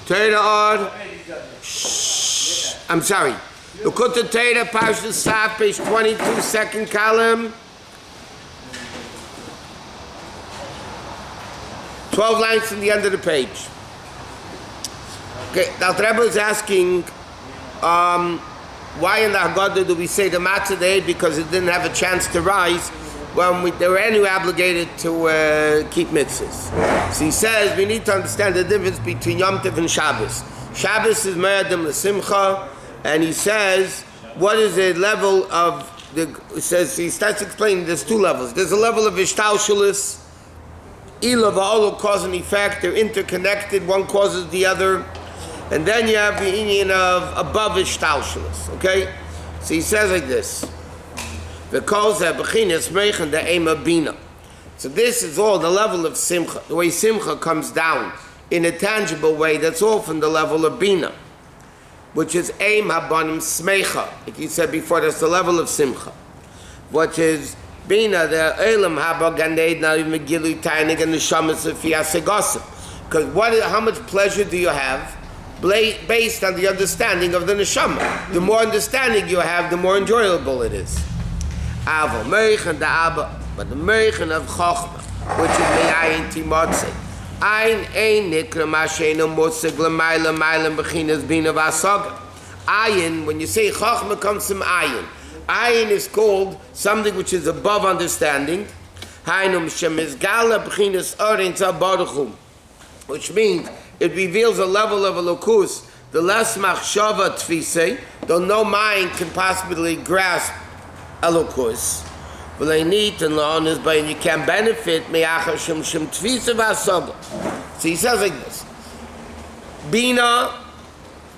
Torah I'm sorry. Likkutei Torah, Parshas Saf, page 22, second column. 12 lines from the end of the page. Okay, now the Rabbi is asking, why in the Haggadah do we say the matzah day? Because it didn't have a chance to rise when they were anyway obligated to keep mitzvahs. So he says we need to understand the difference between Yom Tov and Shabbos. Shabbos is Me'adim L'Simcha, and he says, what is the level of he starts explaining there's two levels. There's a level of Ishtalshalis, Ila v'Olu, cause and effect, they're interconnected, one causes the other. And then you have the union of above Ishtalshalis, okay? So he says like this, so this is all the level of Simcha, the way Simcha comes down in a tangible way, that's all from the level of Bina, which is Eim Habanim Smecha. Like you said before, that's the level of Simcha, which is Bina, the Elam Haba Ganeid, now even Gilu Tainig and the Shamas of Fiasegosim. Because how much pleasure do you have based on the understanding of the Neshama? The more understanding you have, the more enjoyable it is. Avo Meichen the Abba, but the Meichen of Chochma, which is Me'ayin Timotze. Ein Nikra Masheinu Motzeg L'mayla Maylam Bechinas Bina V'Asaga. Ayin, when you say Chochma, comes from Ayin. Ayin is called something which is above understanding. Hainum Shemizgala Bechinas Orin Tzabaruchum, which means it reveals a level of elokus, the less machshava tfisei, though no mind can possibly grasp elokus. Well, they need and learn is by you can benefit me'achar shem tfisei v'asaga. So he says like this: Bina,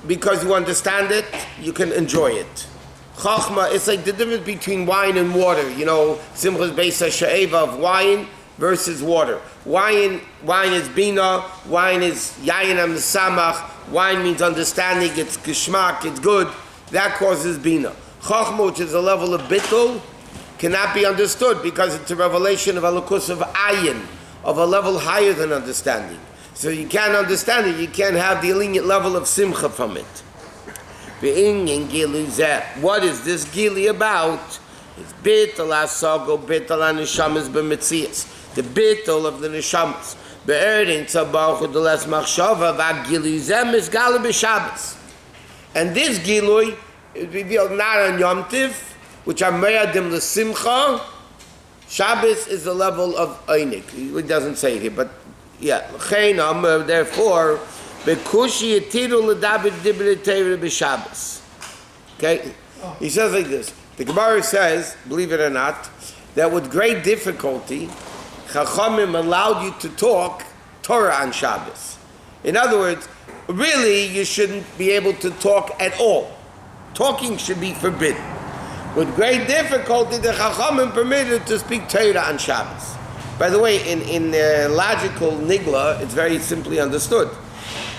because you understand it, you can enjoy it. Chachma, it's like the difference between wine and water. You know, Simcha is based on she'eva of wine versus water. Wine is bina, wine is yayin samach, wine means understanding, it's geschmack, it's good, that causes bina. Chachma, which is a level of bittul, cannot be understood because it's a revelation of elokus of ayin, of a level higher than understanding. So you can't understand it, you can't have the lenient level of simcha from it. What is this gili about? It's bittul asago, bittul anishamas b'metzias. The bittul of the neshamas. Be'erin tzabachu deles machshava v'agiluzem is gala b'Shabbos. And this gilui is revealed not on Yom Tiv, which are me'adim l'simcha. Shabbos is the level of einik. He doesn't say it here, but yeah. Therefore, bekushi yetiru l'david dibri teira b'Shabbos. Okay? He says like this. The Gemara says, believe it or not, that with great difficulty, Chachamim allowed you to talk Torah on Shabbos. In other words, really you shouldn't be able to talk at all. Talking should be forbidden. With great difficulty, the Chachamim permitted to speak Torah on Shabbos. By the way, in logical nigla, it's very simply understood.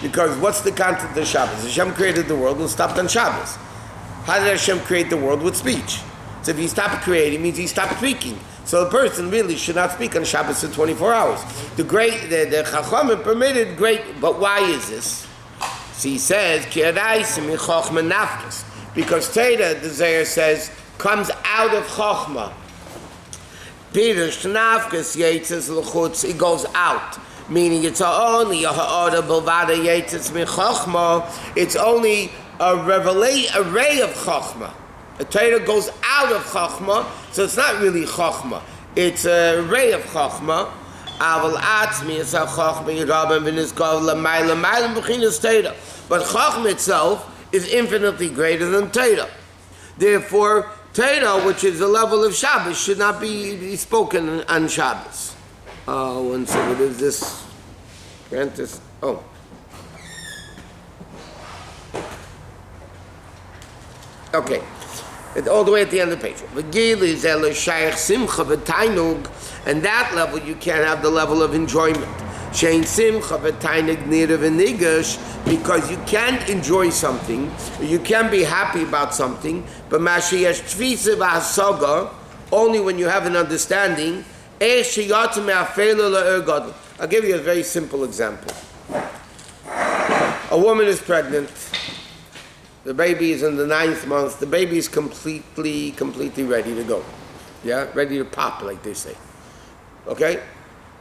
Because what's the concept of Shabbos? Hashem created the world and stopped on Shabbos. How did Hashem create the world? With speech. So if he stopped creating, it means he stopped speaking. So the person really should not speak on Shabbos for 24 hours. The Chachamim permitted great, but why is this? So he says, because Torah, the Zohar says, comes out of Chochmah. It goes out. Meaning it's only a ha'ara b'lvada yetzes min Chochmah. It's only a ray of Chochmah. A Torah goes out of Chochmah, so it's not really Chochmah. It's a ray of Chochmah. Aval atzmi is a Chochmah yirabim v'nizkov l'mayla maylam b'chinas Torah. But Chochmah itself is infinitely greater than Torah. Therefore, Torah, which is the level of Shabbos, should not be spoken on Shabbos. One second, what is this? Grant this. Oh. Okay. All the way at the end of the page. And that level, you can't have the level of enjoyment. Because you can't enjoy something, you can be happy about something, but only when you have an understanding. I'll give you a very simple example. A woman is pregnant. The baby is in the 9th month. The baby is completely ready to go. Yeah, ready to pop, like they say. Okay?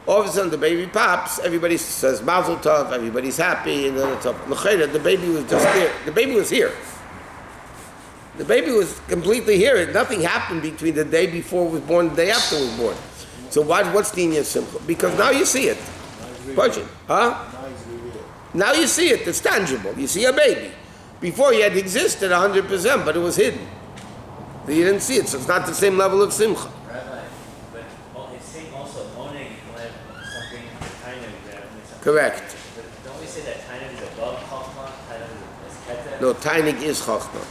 All of a sudden, the baby pops. Everybody says Mazel Tov. Everybody's happy, and then it's up. The baby was just here. The baby was here. The baby was completely here. Nothing happened between the day before it was born and the day after it was born. So what's the Inyan Simcha? Because now you see it. Question, huh? Now you see it. It's tangible. You see a baby. Before he had existed 100%, but it was hidden. You didn't see it, so it's not the same level of Simcha. But it's saying also owning something kind of. Correct. But don't we say that Tainig is above Chokhmah? Tainig is Keter? No, Tainig is Chokhmah.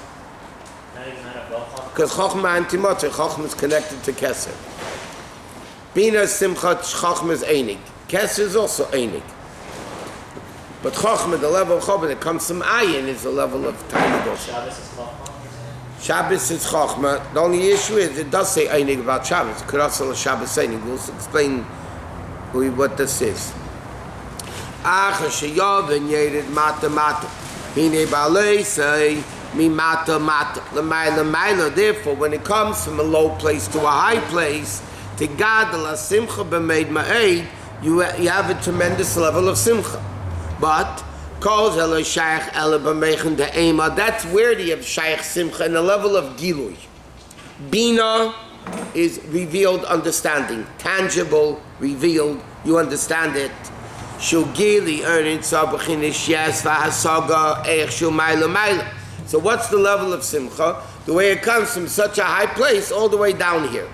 Tainig is not above Chokhmah? Because Chokhmah and Timotzer, Chokhmah is connected to Keser. Bina Simcha, Chokhmah is Einig. Keser is also Einig. But Chokhmah, the level of Chokhmah that comes from Ayin, is the level of Tainig also. Shabbos is Chokhmah? Shabbos is Chokhmah. The only issue is it does say Einig about Shabbos. Kurasal Shabbos Einig. We'll explain what this is. Acha sheyav yered mata mata. Hine balei say mi mata mata. L'mayla. Therefore, when it comes from a low place to a high place, to gadol a simcha b'meid ma'ed, you have a tremendous level of simcha. But that's where you have shaykh simcha in the level of gilui. Bina is revealed understanding, tangible, revealed, you understand it. Shugili earning sabachinish yes vahasaga eich shumayla mayla. So what's the level of simcha? The way it comes from such a high place all the way down here.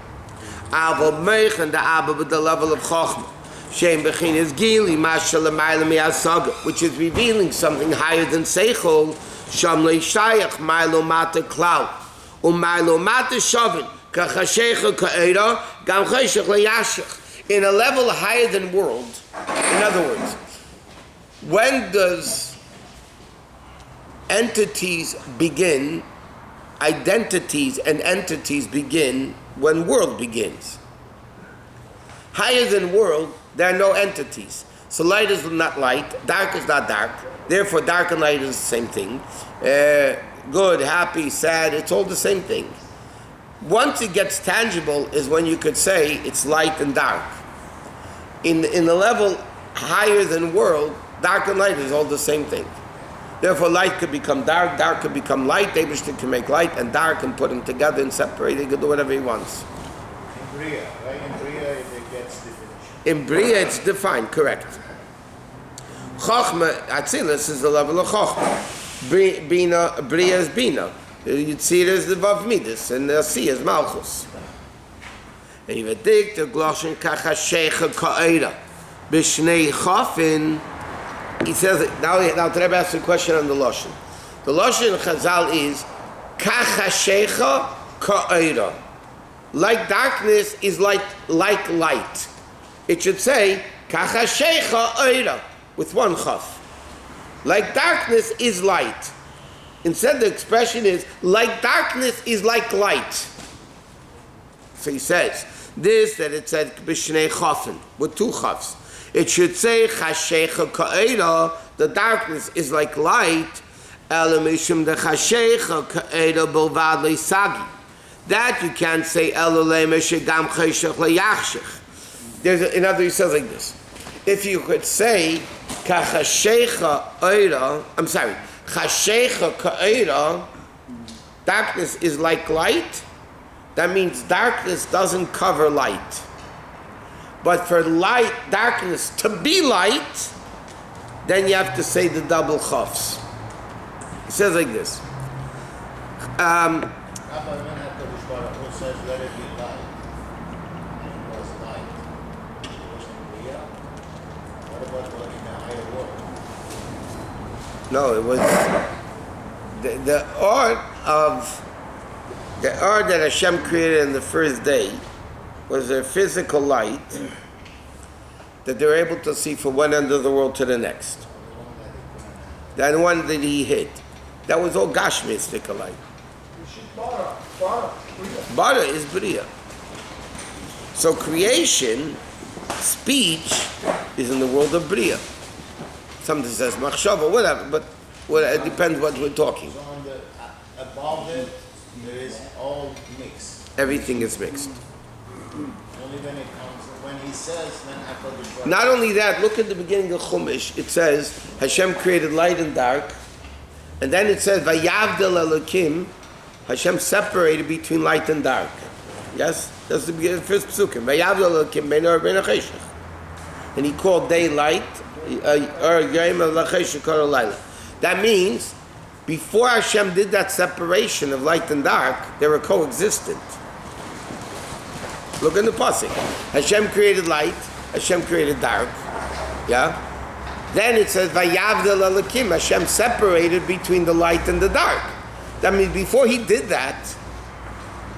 Avo meich and the abba with the level of chokhmah. Shem bechin is gili mashallah mayla miyasaga, which is revealing something higher than seichol. Sham leishayach maylo mata klau, maylo mata shavin kachashecha kaera gam cheshach leyashach. In a level higher than world. In other words, when does entities begin? Identities and entities begin when world begins. Higher than world, there are no entities. So light is not light, dark is not dark. Therefore, dark and light is the same thing. Good, happy, sad, it's all the same thing. Once it gets tangible is when you could say it's light and dark. In the level higher than world, dark and light is all the same thing. Therefore, light could become dark, dark could become light. Eibishter can make light and dark and put them together and separate. He can do whatever he wants. In Bria, right? In Bria, it gets definition. In Bria, it's defined, correct. Chokhmah, Atzilus is the level of Chokhmah. Bria is Bina. You'd see it as the Vav Midas, and they'll see as Malchus. And you would dig the Gloshen Kachashecha Ka'era. Bishnei Chafin. He says, now the Rebbe asks a question on the Loshen. The Loshen Chazal is Kachashecha Ka'era. Like darkness is like light. It should say Kachashecha Eira with one chaf. Like darkness is light. Instead the expression is like darkness is like light. So he says this, that it said Bishnei Chafin with two chafs. It should say Chashecha Ka'era, the darkness is like light. Elamishim the Chashecha Ka'era Bilvad Leisagi. That you can't say Elalem Shegam Cheshach Leyachshech. In other words, he says like this. If you could say Kachashecha Eira, Chashecha Ka'era, darkness is like light, that means darkness doesn't cover light. But for darkness to be light, then you have to say the double chafs. He says like this. Rabbi, when HaKadosh Baruch Hu says, let it be light, and it was light, it was in Bria. What about in the higher world? No, it was the art that Hashem created in the first day was a physical light that they were able to see from one end of the world to the next. That one that he hid. That was all Gashmistic light. Bara is Bria. So creation, speech, is in the world of Bria. Something says Machshava, whatever, but Well, it depends what we're talking. So on the above it, there is all mixed. Everything is mixed. Only when it comes, when he says, when HaKadosh Baruch Not only that, look at the beginning of Chumash. It says Hashem created light and dark, and then it says Vayavdel Elokim. Hashem separated between light and dark. Yes, that's the beginning, first psukim. Vayavdel Elokim bein or bein hacheshech. And he called day light, or yom hacheshech kol halayla. That means before Hashem did that separation of light and dark, they were coexistent. Look in the pasuk. Hashem created light. Hashem created dark. Yeah. Then it says Vayavdel Elokim. Hashem separated between the light and the dark. That means before he did that,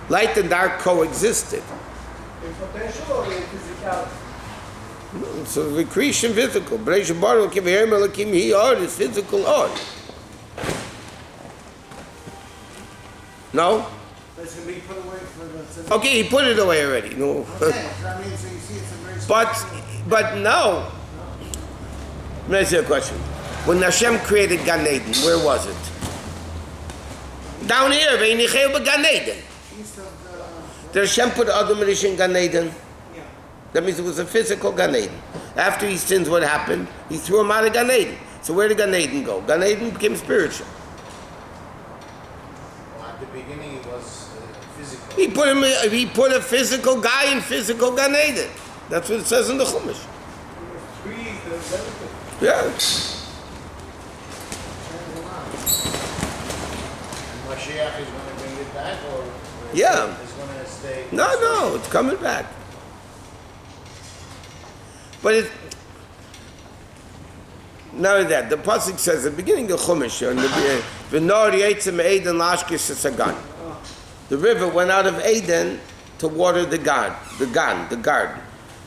light and dark coexisted. In potential or in physicality? So the creation physical. B'reishis bara Elokim v'yom Elokim he or is physical or. No. That's going to be put away for the... Okay, he put it away already. No. Okay, so that means so you see it's a very... But no. Let me ask you a question. When Hashem created Gan Eden, where was it? Down here, Ve'inicheu b'Gan Eden. East of the... Did Hashem put Adam and Ish in Gan Eden? Yeah. That means it was a physical Gan Eden. After he sins, what happened? He threw him out of Gan Eden. So where did Gan Eden go? Gan Eden became spiritual. Well, at the beginning it was physical. He put a physical guy in physical Gan Eden. That's what it says in the Chumash. Trees, there's everything. Yeah. And Mashiach is going to bring it back, or Yeah. it's going to stay? No, it's coming back. But it. Not only that, the pasuk says at the beginning of Chumash, the river went out of Eden to water the garden.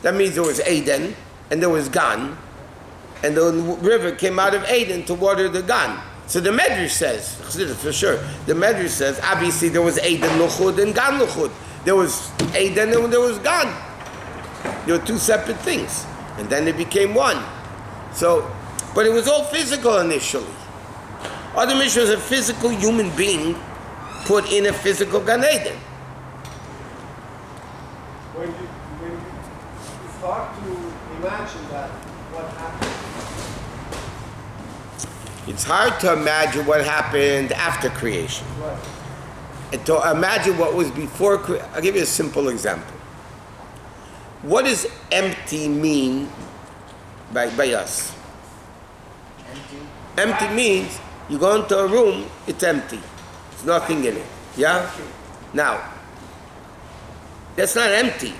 That means there was Eden and there was Gan, and the river came out of Eden to water the Gan. So the Medrash says, for sure, the Medrash says, obviously there was Eden Luchud and Gan Luchud. There was Eden and there was Gan. There were two separate things. And then it became one. So, but it was all physical initially. Adam Ish was a physical human being put in a physical Gan Eden. It's hard to imagine that, what happened. It's hard to imagine what happened after creation. Right. And to imagine what was before creation. I'll give you a simple example. What does empty mean by us? Empty means you go into a room, it's empty. There's nothing in it. Yeah? Now, that's not empty.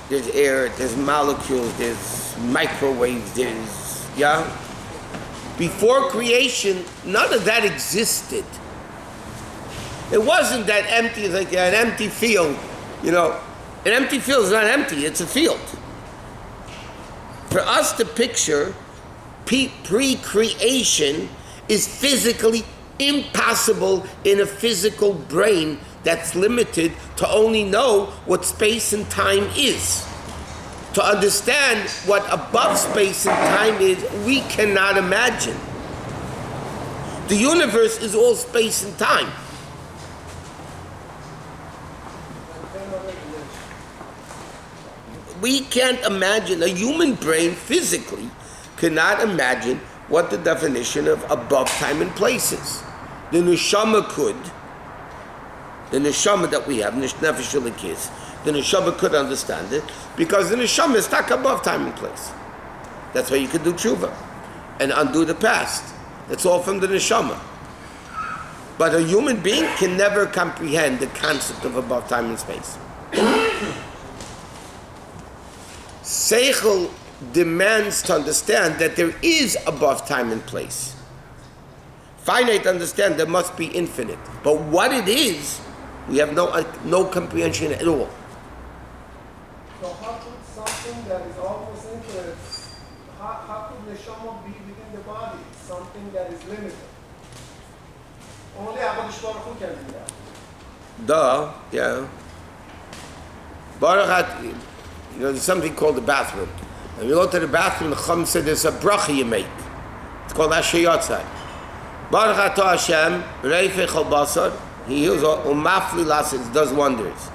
There's air, there's molecules, there's microwaves, yeah? Before creation, none of that existed. It wasn't that empty, it's like an empty field, you know. An empty field is not empty, it's a field. For us to picture pre-creation is physically impossible in a physical brain that's limited to only know what space and time is. To understand what above space and time is, we cannot imagine. The universe is all space and time. We can't imagine, a human brain physically cannot imagine what the definition of above time and place is. The neshama could, the neshama that we have, nefesh elikis, the neshama could understand it because the neshama is stuck above time and place. That's why you can do tshuva and undo the past. That's all from the neshama. But a human being can never comprehend the concept of above time and space. Seichel demands to understand that there is above time and place. Finite understand there must be infinite. But what it is, we have no comprehension at all. So how could something that is almost infinite, how could neshama be within the body? Something that is limited. Only HaKadosh Baruch Hu can do that. Duh, yeah. Baruch had, there's something called the bathroom. And you go to the bathroom, the Chum said there's a bracha you make. It's called Asher Yotzai. Baruch atah Hashem, reifei chol basar, he heals all, umafli lasis, does wonders.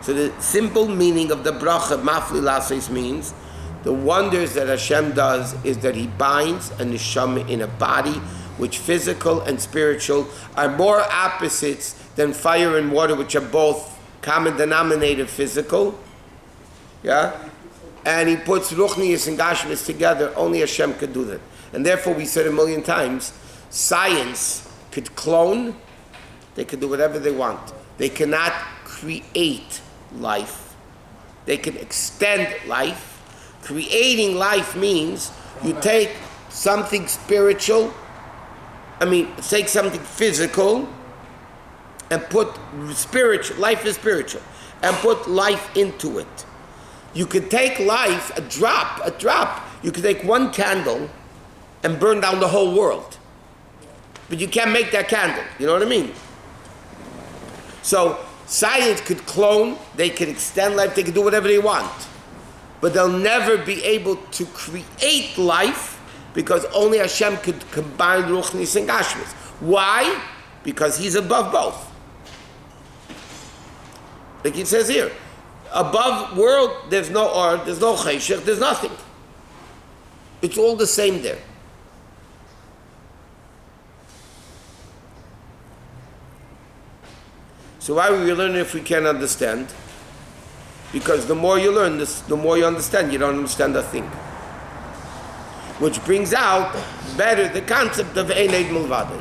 So the simple meaning of the bracha, mafli lasis, means the wonders that Hashem does is that He binds a neshama in a body which physical and spiritual are more opposites than fire and water, which are both common denominator physical. Yeah? And He puts ruchnius and gashmis together. Only Hashem could do that. And therefore we said a million times, science could clone, they could do whatever they want. They cannot create life. They can extend life. Creating life means you take something spiritual, take something physical and put spiritual, life is spiritual, and put life into it. You could take life, a drop, you could take one candle and burn down the whole world. But you can't make that candle, you know what I mean? So science could clone, they could extend life, they could do whatever they want. But they'll never be able to create life because only Hashem could combine ruchnis and gashmis. Why? Because He's above both. Like it says here, above world, there's no or, there's no cheshech, there's nothing. It's all the same there. So why would we learn if we can't understand? Because the more you learn, the more you understand. You don't understand a thing. Which brings out better the concept of Ein Eid Milvadei.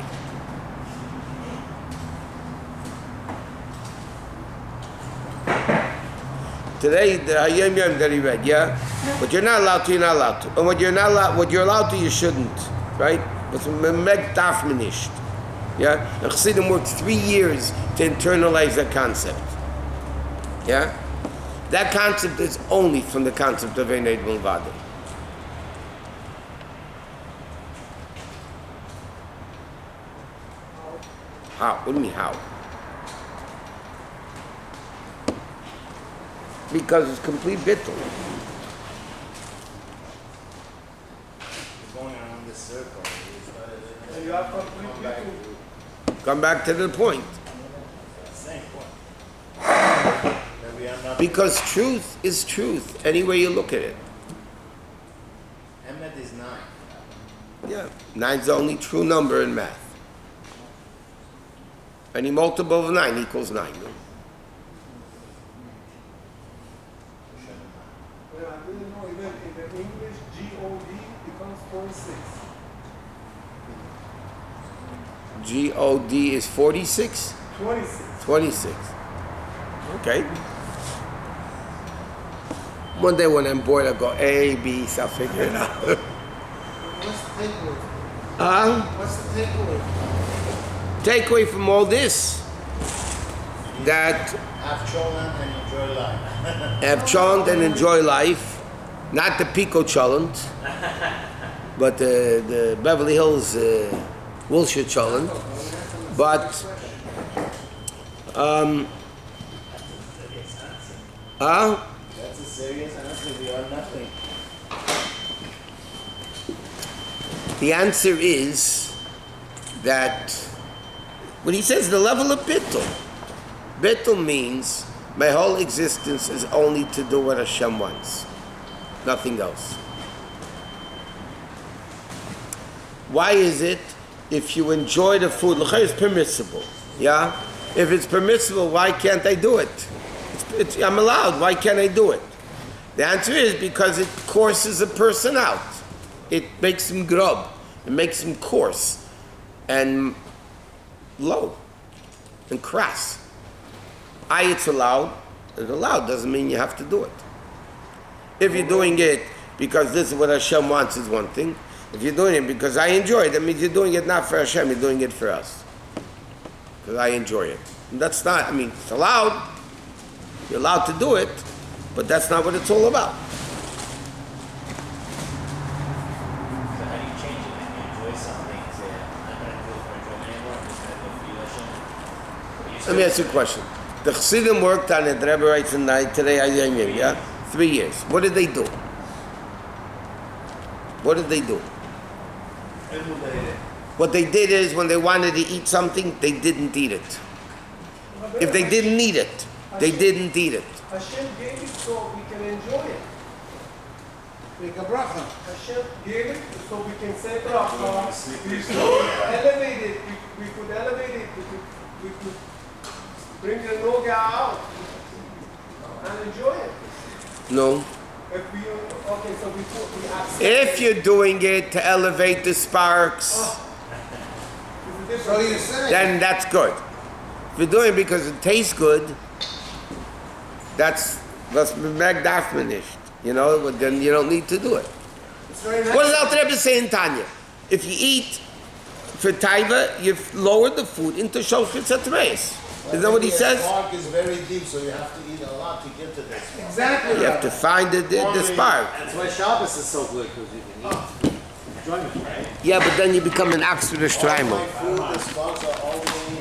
Today, the Hayom Yom that he read, yeah? What you're not allowed to, you're not allowed to. And what you're allowed to, you shouldn't. Right? It's meg tafmenisht. Yeah? And Chassidim worked 3 years to internalize that concept. Yeah? That concept is only from the concept of Ein Eid Milvadei. How? What do you mean how? Because it's complete bittul. Going around this circle. You have complete bittul. Come back to the point. Same point. That we are not. Because truth is truth, any way you look at it. Emet is 9. Yeah, 9's the only true number in math. Any multiple of 9 equals 9. Yeah, I didn't know even in the English, G-O-D becomes 46. G-O-D is 46? 26. 26. Okay. One day when I'm bored, I'll go A, B, so I'll figure it out. What's the takeaway? What's the takeaway? Takeaway from all this, that Have children and enjoy life. have chant and enjoy life, not the Pico challenge, but the Beverly Hills Wilshire challenge, but That's a serious answer. We are nothing. the answer is that when he says the level of bittul, bittul means my whole existence is only to do what Hashem wants, nothing else. Why is it if you enjoy the food, l'chayr is permissible, yeah? If it's permissible, why can't I do it? I'm allowed, why can't I do it? The answer is because it courses a person out. It makes him grub, it makes him coarse and low and crass. It's allowed doesn't mean you have to do it. If you're doing it because this is what Hashem wants is one thing. If you're doing it because I enjoy it, that means you're doing it not for Hashem, you're doing it for us. Because I enjoy it. And that's not, it's allowed. You're allowed to do it, but that's not what it's all about. So how do you change it when you enjoy something? Say, I'm not going to do it for enjoyment anymore, I'm just going to do it for you, Hashem? Let me ask you a question. The Chassidim worked on it, the Rebbe writes in night, today, yeah? 3 years. What did they do? What did they do? What they did is when they wanted to eat something, they didn't eat it. If they didn't need it, they didn't eat it. Hashem gave it so we can enjoy it. Make a bracha. Hashem gave it so we can say bracha. We could elevate it. We could elevate it. We could bring the noga out and enjoy it. No. If we accept If you're doing it to elevate the sparks, So you say. then that's good. If you're doing it because it tastes good, that's megdafmanished. You know, then you don't need to do it. it's very nice. What does Alter Rebbe say in Tanya? If you eat for taiva, you've lowered the food into shoshkit satreis. Isn't that what he says? The spark is very deep, so you have to eat a lot to get to this. Exactly. You have to find the spark. That's why Shabbos is so good, because you can eat enjoyment, right? Yeah, but then you become an Axel All Streimer. my food, the sparks are always